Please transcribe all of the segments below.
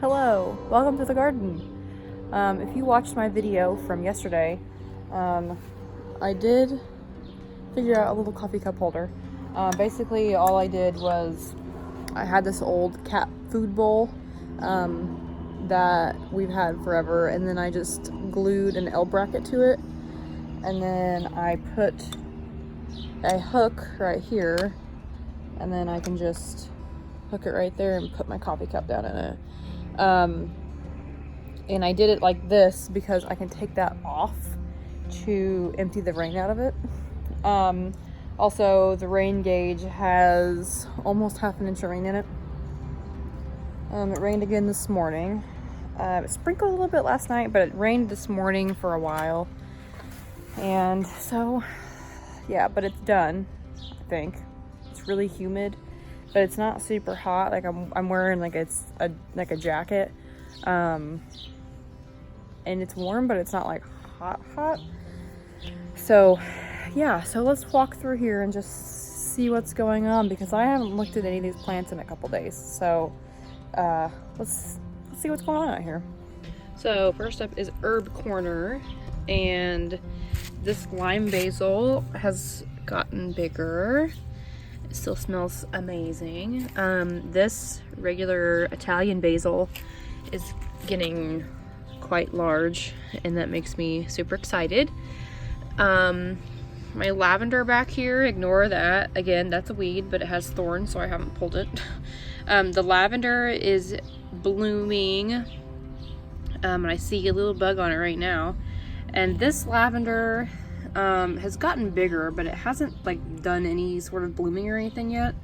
Hello, welcome to the garden. If you watched my video from yesterday, I did figure out a little coffee cup holder. Basically, all I did was I had this old cat food bowl that we've had forever, and then I just glued an L bracket to it, and then I put a hook right here, and then I can just hook it right there and put my coffee cup down in it. And I did it like this because I can take that off to empty the rain out of it. Also, the rain gauge has almost half an inch of rain in it. It rained again this morning. It sprinkled a little bit last night, but it rained this morning for a while. And so, yeah, but it's done, I think. It's really humid, but it's not super hot. Like I'm wearing like a jacket. And it's warm, but it's not like hot. So yeah, so let's walk through here and just see what's going on, because I haven't looked at any of these plants in a couple days. So let's see what's going on out here. So first up is Herb Corner, and this lime basil has gotten bigger. It still smells amazing. This regular Italian basil is getting quite large, and that makes me super excited. My lavender back here, ignore that. Again, that's a weed, but it has thorns, so I haven't pulled it. The lavender is blooming, and I see a little bug on it right now. And this lavender has gotten bigger, but it hasn't like done any sort of blooming or anything yet.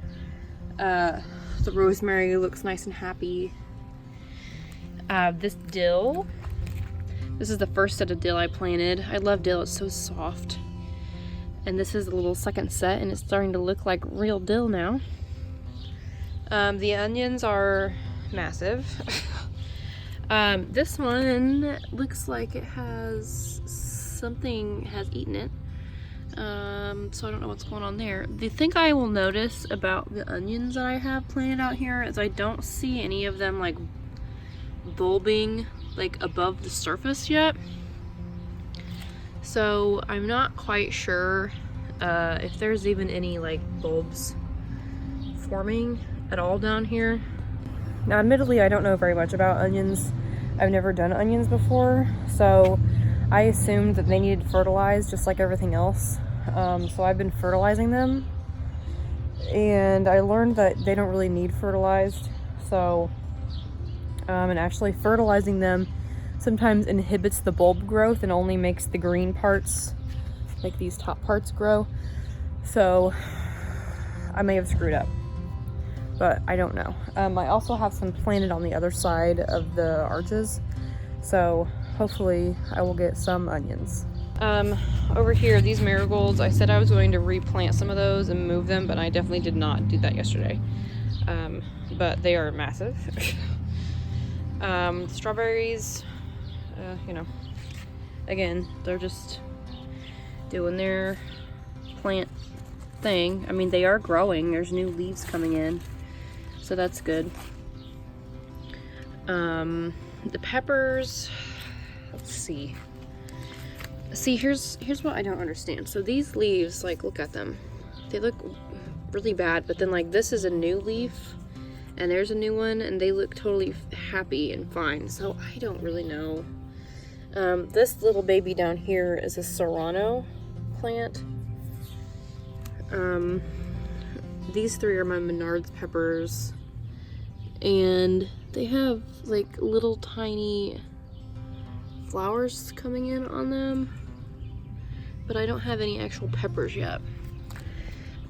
The rosemary looks nice and happy. This dill, this is the first set of dill I planted. I love dill, it's so soft. And this is a little second set, and it's starting to look like real dill now. The onions are massive. This one looks like it has something has eaten it. So I don't know what's going on there. The thing I will notice about the onions that I have planted out here is I don't see any of them like bulbing like above the surface yet. So I'm not quite sure if there's even any like bulbs forming at all down here. Now admittedly, I don't know very much about onions. I've never done onions before, so I assumed that they needed fertilized just like everything else. So I've been fertilizing them, and I learned that they don't really need fertilized. So and actually fertilizing them sometimes inhibits the bulb growth and only makes the green parts, like these top parts, grow. So I may have screwed up, but I don't know. I also have some planted on the other side of the arches, so hopefully I will get some onions. Over here, these marigolds, I said I was going to replant some of those and move them, but I definitely did not do that yesterday. But they are massive. Strawberries, you know, again, they're just doing their plant thing. I mean, they are growing. There's new leaves coming in, so that's good. The peppers, let's see. Here's what I don't understand. So these leaves, like, look at them. They look really bad, but then like this is a new leaf, and there's a new one, and they look totally happy and fine. So I don't really know. This little baby down here is a serrano plant. These three are my Menards peppers, and they have like little tiny flowers coming in on them, but I don't have any actual peppers yet.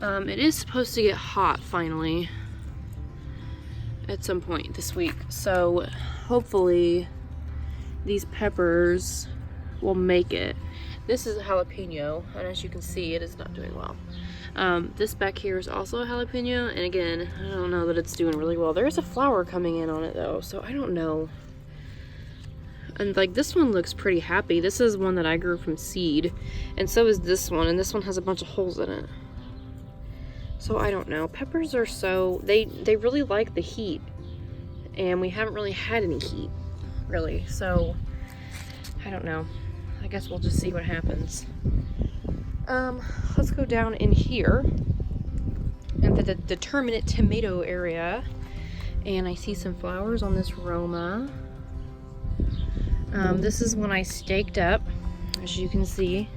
It is supposed to get hot finally at some point this week, so hopefully these peppers will make it. This is a jalapeno, and as you can see, it is not doing well. This back here is also a jalapeno, and again, I don't know that it's doing really well. There is a flower coming in on it though, so I don't know. And like this one looks pretty happy. This is one that I grew from seed, and so is this one, and this one has a bunch of holes in it. So I don't know. Peppers are so, they really like the heat, and we haven't really had any heat, really. So I don't know. I guess we'll just see what happens. Let's go down in here into the determinate tomato area, and I see some flowers on this Roma. This is one I staked up, as you can see,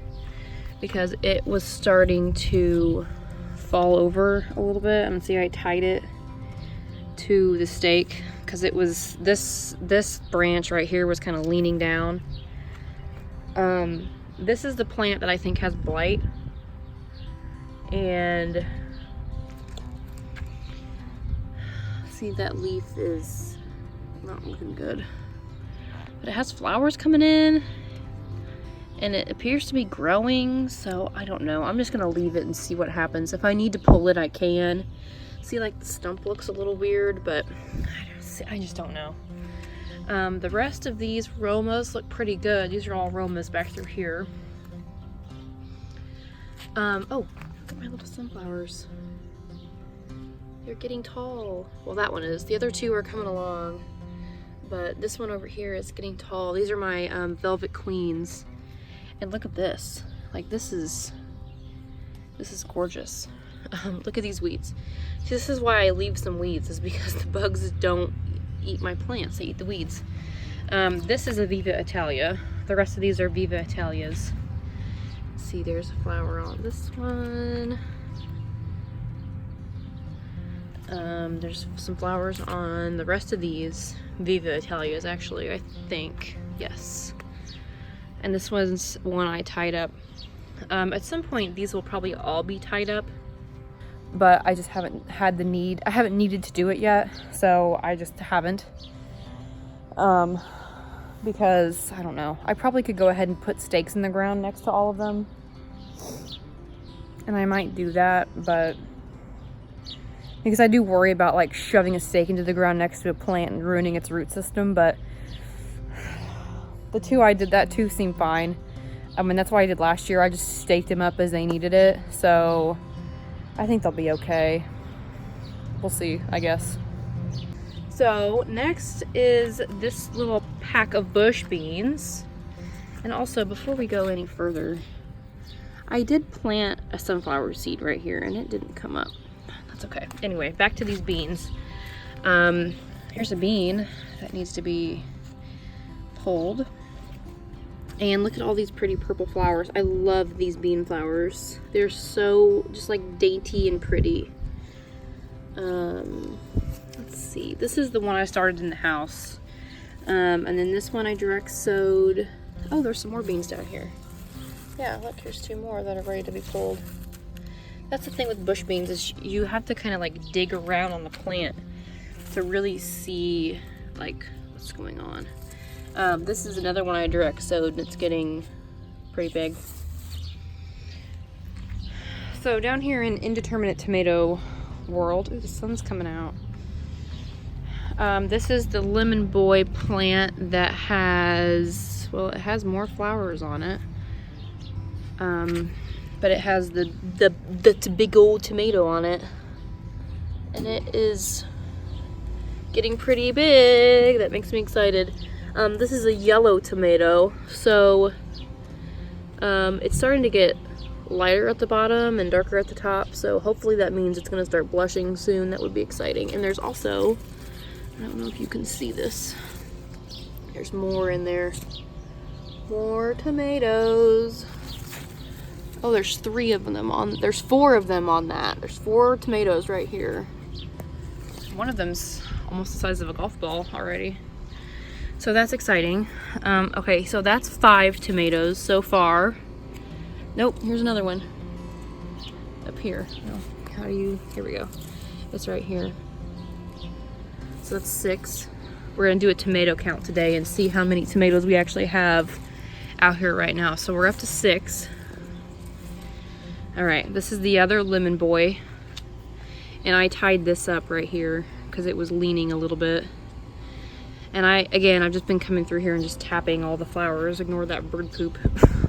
because it was starting to fall over a little bit. And see, I tied it to the stake because it was this branch right here was kind of leaning down. This is the plant that I think has blight, and see, that leaf is not looking good, but it has flowers coming in and it appears to be growing, so I don't know. I'm just gonna leave it and see what happens. If I need to pull it, I can. See, like, the stump looks a little weird, but I just don't know. The rest of these Romas look pretty good. These are all Romas back through here. Oh, look at my little sunflowers. They're getting tall. Well, that one is. The other two are coming along, but this one over here is getting tall. These are my Velvet Queens. And look at this. Like, this is gorgeous. Look at these weeds. See, this is why I leave some weeds, is because the bugs don't eat my plants. They eat the weeds. This is a Viva Italia. The rest of these are Viva Italias. See, there's a flower on this one. There's some flowers on the rest of these Viva Italias, actually, I think. Yes. And this one's one I tied up. At some point, these will probably all be tied up, but I just haven't had the need. I haven't needed to do it yet, so I just haven't. Because, I don't know. I probably could go ahead and put stakes in the ground next to all of them. And I might do that, but because I do worry about, like, shoving a stake into the ground next to a plant and ruining its root system, but the two I did that to seem fine. I mean, that's what I did last year. I just staked them up as they needed it, so I think they'll be okay. We'll see, I guess. So next is this little pack of bush beans. And also, before we go any further, I did plant a sunflower seed right here and it didn't come up. That's okay. Anyway, back to these beans. Here's a bean that needs to be pulled. And look at all these pretty purple flowers. I love these bean flowers. They're so just like dainty and pretty. Let's see. This is the one I started in the house. And then this one I direct sowed. Oh, there's some more beans down here. Yeah, look, here's two more that are ready to be pulled. That's the thing with bush beans, is you have to kind of like dig around on the plant to really see like what's going on. This is another one I direct sowed and it's getting pretty big. So down here in Indeterminate Tomato World, ooh, the sun's coming out. This is the Lemon Boy plant that has, well, it has more flowers on it. But it has the big old tomato on it. And it is getting pretty big. That makes me excited. This is a yellow tomato, so it's starting to get lighter at the bottom and darker at the top, so hopefully that means it's going to start blushing soon. That would be exciting. And there's also, I don't know if you can see this, there's more in there. More tomatoes. Oh, there's 3 of them on, there's 4 of them on that. There's 4 tomatoes right here. One of them's almost the size of a golf ball already. So that's exciting. Okay, so that's 5 tomatoes so far. Nope, here's another one. Up here. Oh, how do you, here we go. It's right here. So that's 6. We're gonna do a tomato count today and see how many tomatoes we actually have out here right now. So we're up to 6. All right, this is the other Lemon Boy. And I tied this up right here because it was leaning a little bit. And I've just been coming through here and just tapping all the flowers. Ignore that bird poop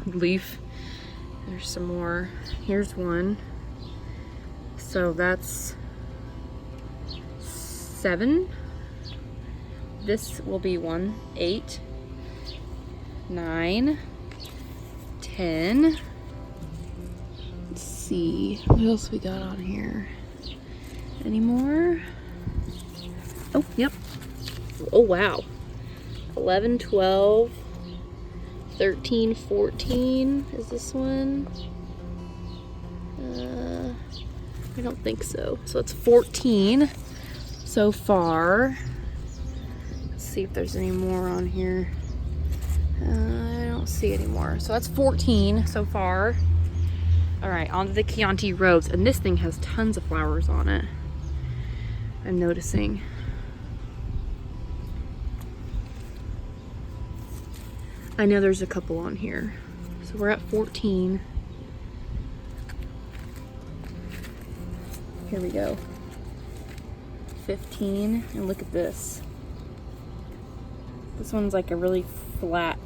leaf. There's some more. Here's one. So that's 7. this will be 1, 8, 9, 10. Let's see, what else we got on here? Any more? Oh, yep. Oh, wow. 11, 12, 13, 14. Is this one? I don't think so. So it's 14 so far. Let's see if there's any more on here. I don't see any more. So that's 14 so far. All right, on to the Chianti Rose. And this thing has tons of flowers on it, I'm noticing. I know there's a couple on here. So we're at 14. Here we go. 15, and look at this. This one's like a really flat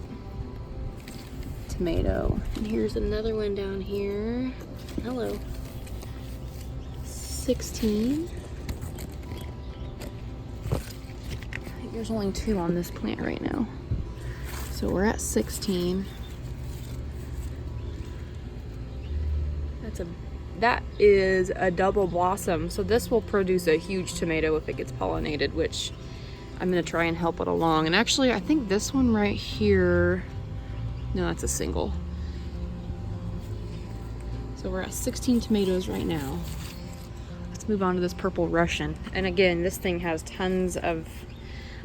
tomato. And here's another one down here. Hello. 16. I think there's only 2 on this plant right now. So we're at 16. That is a double blossom. So this will produce a huge tomato if it gets pollinated, which I'm gonna try and help it along. And actually, I think this one right here, no, that's a single. So we're at 16 tomatoes right now. Let's move on to this purple Russian. And again, this thing has tons of,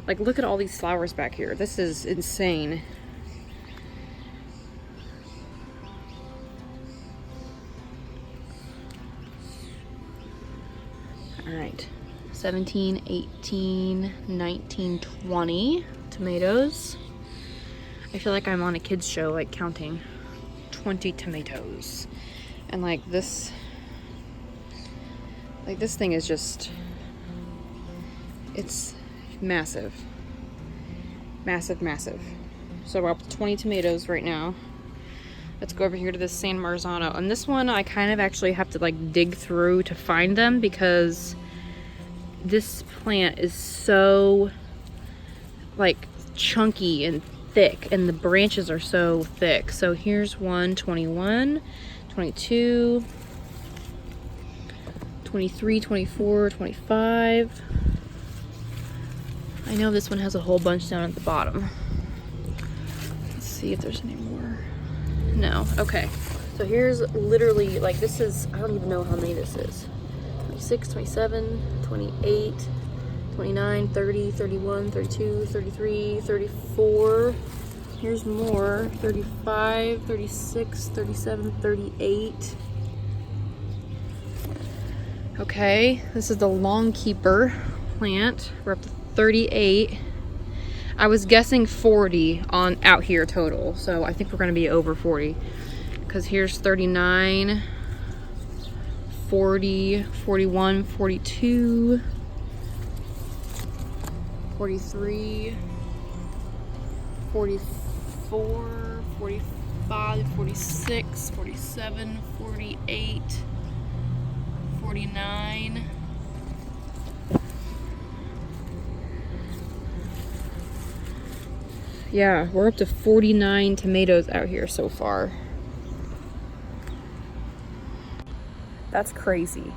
like, look at all these flowers back here. This is insane. All right, 17, 18, 19, 20 tomatoes. I feel like I'm on a kid's show, like counting 20 tomatoes. And like this thing is just, it's massive. Massive, massive. So we're up to 20 tomatoes right now. Let's go over here to this San Marzano. And this one I kind of actually have to like dig through to find them because this plant is so like chunky and thick and the branches are so thick. So here's 1, 21, 22, 23, 24, 25. I know this one has a whole bunch down at the bottom. Let's see if there's any more. No, okay. So here's literally, like, this is, I don't even know how many this is. 26, 27, 28, 29, 30, 31, 32, 33, 34. Here's more, 35, 36, 37, 38. Okay, this is the Long Keeper plant. We're up to 38. I was guessing 40 on out here total, so I think we're gonna be over 40. Because here's 39, 40, 41, 42, 43, 44, 45, 46, 47, 48, 49. Yeah, we're up to 49 tomatoes out here so far. That's crazy.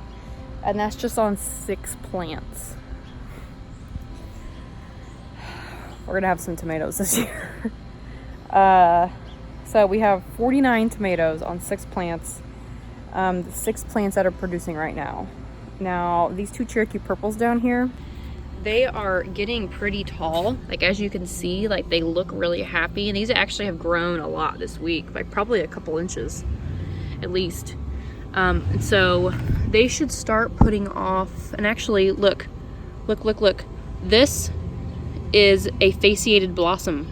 And that's just on 6 plants. We're gonna have some tomatoes this year. So we have 49 tomatoes on 6 plants. 6 plants that are producing right now. Now, these 2 Cherokee Purples down here, they are getting pretty tall. Like, as you can see, like, they look really happy. And these actually have grown a lot this week, like probably a couple inches at least. And so they should start putting off, and actually look. This is a fasciated blossom.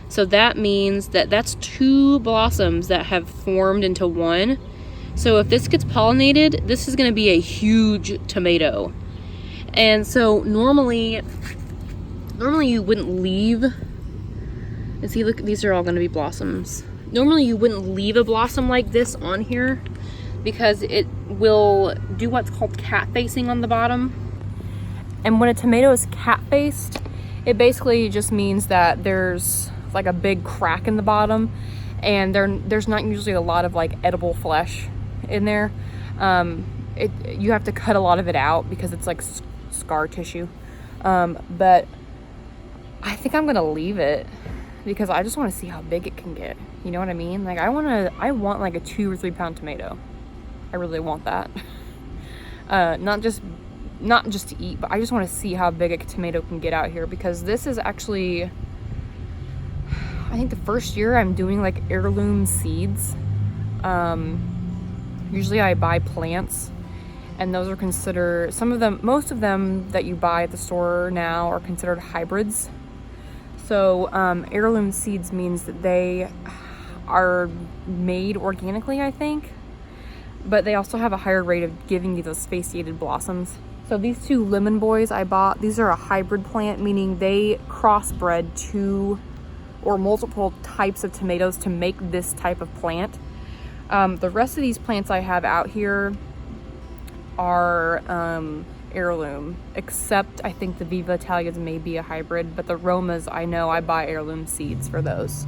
So that means that that's 2 blossoms that have formed into one. So if this gets pollinated, this is gonna be a huge tomato. And so normally you wouldn't leave, and see, look, these are all gonna be blossoms. Normally you wouldn't leave a blossom like this on here because it will do what's called cat facing on the bottom. And when a tomato is cat faced, It basically just means that there's like a big crack in the bottom, and there's not usually a lot of like edible flesh in there. You have to cut a lot of it out because it's like scar tissue. But I think I'm gonna leave it because I just want to see how big it can get. You know what I mean? Like I want like a 2 or 3 pound tomato. I really want that. Not just to eat, but I just want to see how big a tomato can get out here, because this is actually, I think, the first year I'm doing like heirloom seeds. Usually I buy plants, and those are considered, most of them that you buy at the store now are considered hybrids. So heirloom seeds means that they are made organically, I think, but they also have a higher rate of giving you those spaciated blossoms. So these 2 lemon boys I bought, these are a hybrid plant, meaning they crossbred 2 or multiple types of tomatoes to make this type of plant. The rest of these plants I have out here are heirloom, except I think the Viva Italias may be a hybrid, but the Romas, I know I buy heirloom seeds for those.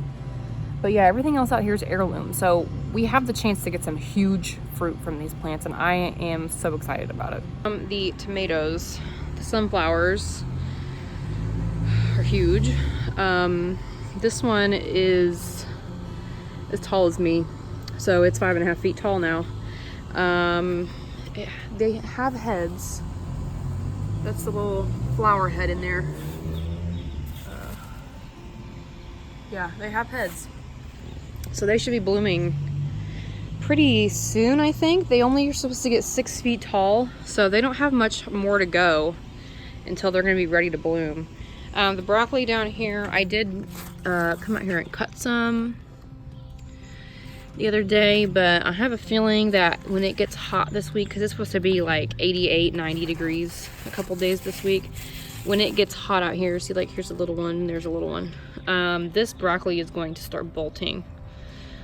But yeah, everything else out here is heirloom. So we have the chance to get some huge fruit from these plants, and I am so excited about it. The tomatoes, the sunflowers are huge. This one is as tall as me, so it's 5.5 feet tall now. They have heads. That's the little flower head in there. Yeah, they have heads. So they should be blooming pretty soon, I think. They only are supposed to get 6 feet tall, so they don't have much more to go until they're going to be ready to bloom. The broccoli down here, I did come out here and cut some the other day, but I have a feeling that when it gets hot this week, because it's supposed to be like 88, 90 degrees a couple days this week, when it gets hot out here, see, like here's a little one, there's a little one, this broccoli is going to start bolting.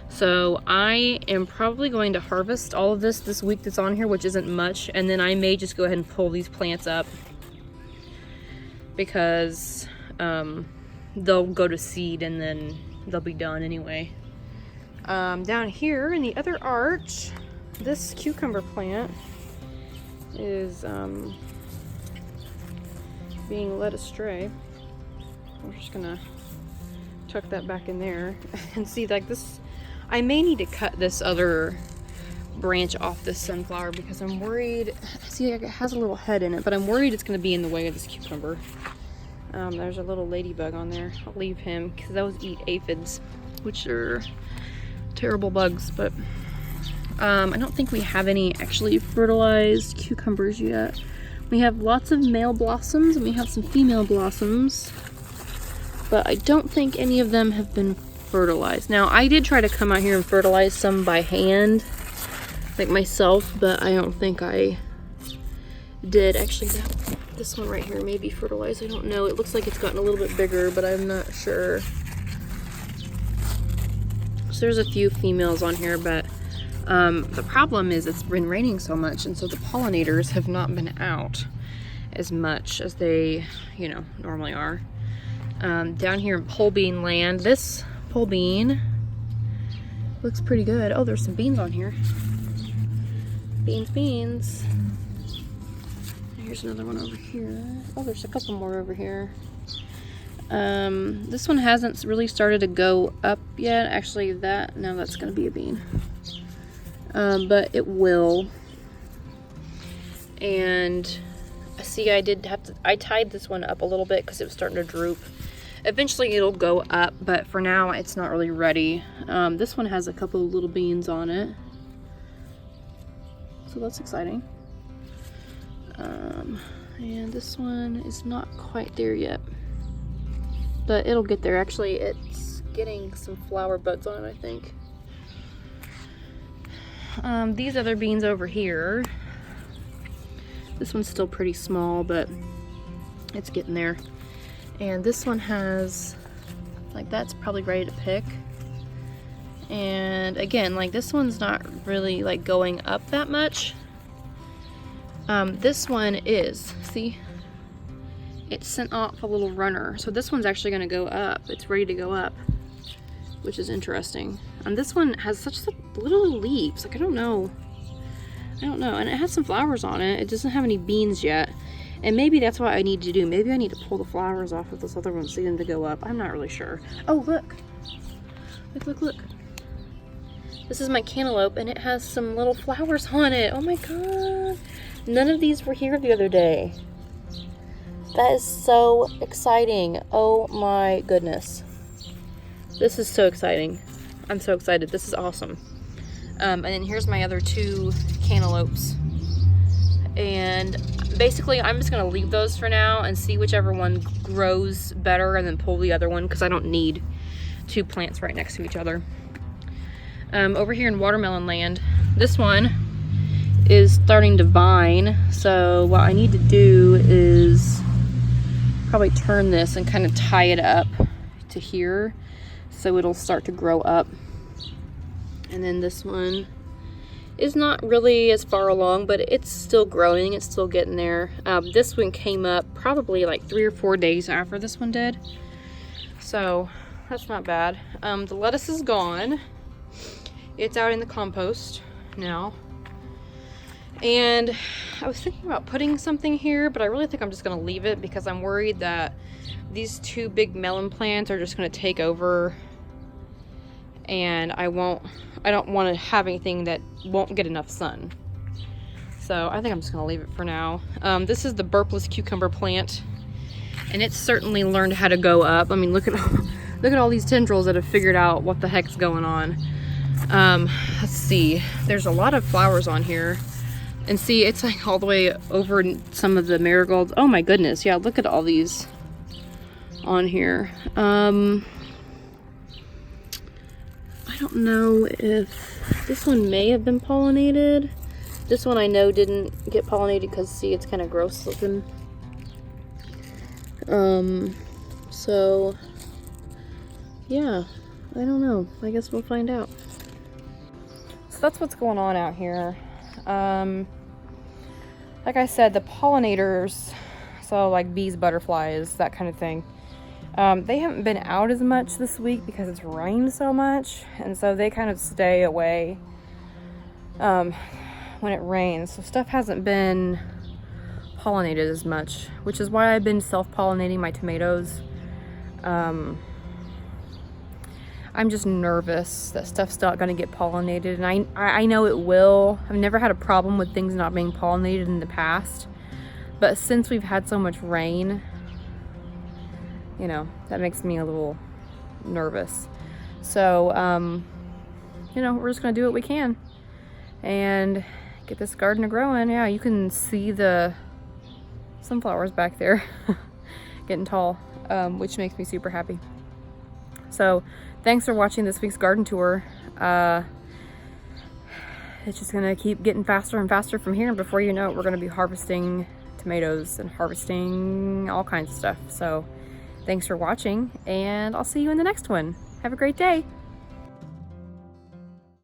So I am probably going to harvest all of this week that's on here, which isn't much, and then I may just go ahead and pull these plants up because they'll go to seed and then they'll be done anyway. Down here in the other arch, this cucumber plant is being led astray. I'm just gonna tuck that back in there and see, like this, I may need to cut this other branch off this sunflower because I'm worried, see, it has a little head in it, but I'm worried it's going to be in the way of this cucumber. There's a little ladybug on there. I'll leave him because those eat aphids, which are terrible bugs, but I don't think we have any actually fertilized cucumbers yet. We have lots of male blossoms and we have some female blossoms, but I don't think any of them have been fertilized. Now, I did try to come out here and fertilize some by hand, like myself, but I don't think I did. Actually, this one right here may be fertilized. I don't know. It looks like it's gotten a little bit bigger, but I'm not sure. So there's a few females on here, but the problem is it's been raining so much, and so the pollinators have not been out as much as they, you know, normally are. Down here in pole bean land, this pole bean looks pretty good. Oh, there's some beans on here. Beans. Here's another one over here. Oh, there's a couple more over here. This one hasn't really started to go up yet. Actually, that's gonna be a bean. But it will. And see, I tied this one up a little bit because it was starting to droop. Eventually it'll go up, but for now it's not really ready. This one has a couple of little beans on it, so that's exciting. And this one is not quite there yet, but it'll get there. Actually, it's getting some flower buds on it, I think. These other beans over here, this one's still pretty small, but it's getting there. And this one has, like, that's probably ready to pick. And again, like, this one's not really like going up that much. This one is, see, it sent off a little runner. So this one's actually gonna go up. It's ready to go up, which is interesting. And this one has such little leaves. Like, I don't know. And it has some flowers on it. It doesn't have any beans yet. And maybe that's what I need to do. Maybe I need to pull the flowers off of this other one so them to go up. I'm not really sure. Oh, look. Look. This is my cantaloupe, and it has some little flowers on it. Oh my god. None of these were here the other day. That is so exciting. Oh my goodness. This is so exciting. I'm so excited. This is awesome. And then here's my other 2 cantaloupes. And basically I'm just gonna leave those for now and see whichever one grows better and then pull the other one, because I don't need 2 plants right next to each other. Over here in watermelon land, this one is starting to vine. So what I need to do is probably turn this and kind of tie it up to here so it'll start to grow up. And then this one is not really as far along, but it's still growing. It's still getting there. This one came up probably like 3 or 4 days after this one did. So that's not bad. The lettuce is gone. It's out in the compost now. And I was thinking about putting something here, but I really think I'm just gonna leave it because I'm worried that these 2 big melon plants are just gonna take over, and I don't want to have anything that won't get enough sun. So I think I'm just gonna leave it for now. This is the burpless cucumber plant, and it's certainly learned how to go up. I mean, look at all these tendrils that have figured out what the heck's going on. Let's see, there's a lot of flowers on here. And see, it's like all the way over some of the marigolds. Oh my goodness, yeah, look at all these on here. I don't know if this one may have been pollinated. This one I know didn't get pollinated because, see, it's kind of gross looking. So yeah, I don't know. I guess we'll find out. So that's what's going on out here. Like I said, the pollinators, so like bees, butterflies, that kind of thing, they haven't been out as much this week because it's rained so much, and so they kind of stay away when it rains. So stuff hasn't been pollinated as much, which is why I've been self-pollinating my tomatoes. I'm just nervous that stuff's not going to get pollinated, and I know it will. I've never had a problem with things not being pollinated in the past, but since we've had so much rain, you know, that makes me a little nervous. So, you know, we're just going to do what we can and get this garden growing. Yeah, you can see the sunflowers back there getting tall, which makes me super happy. So thanks for watching this week's garden tour. It's just gonna keep getting faster and faster from here, and before you know it, we're gonna be harvesting tomatoes and harvesting all kinds of stuff. So thanks for watching, and I'll see you in the next one. Have a great day.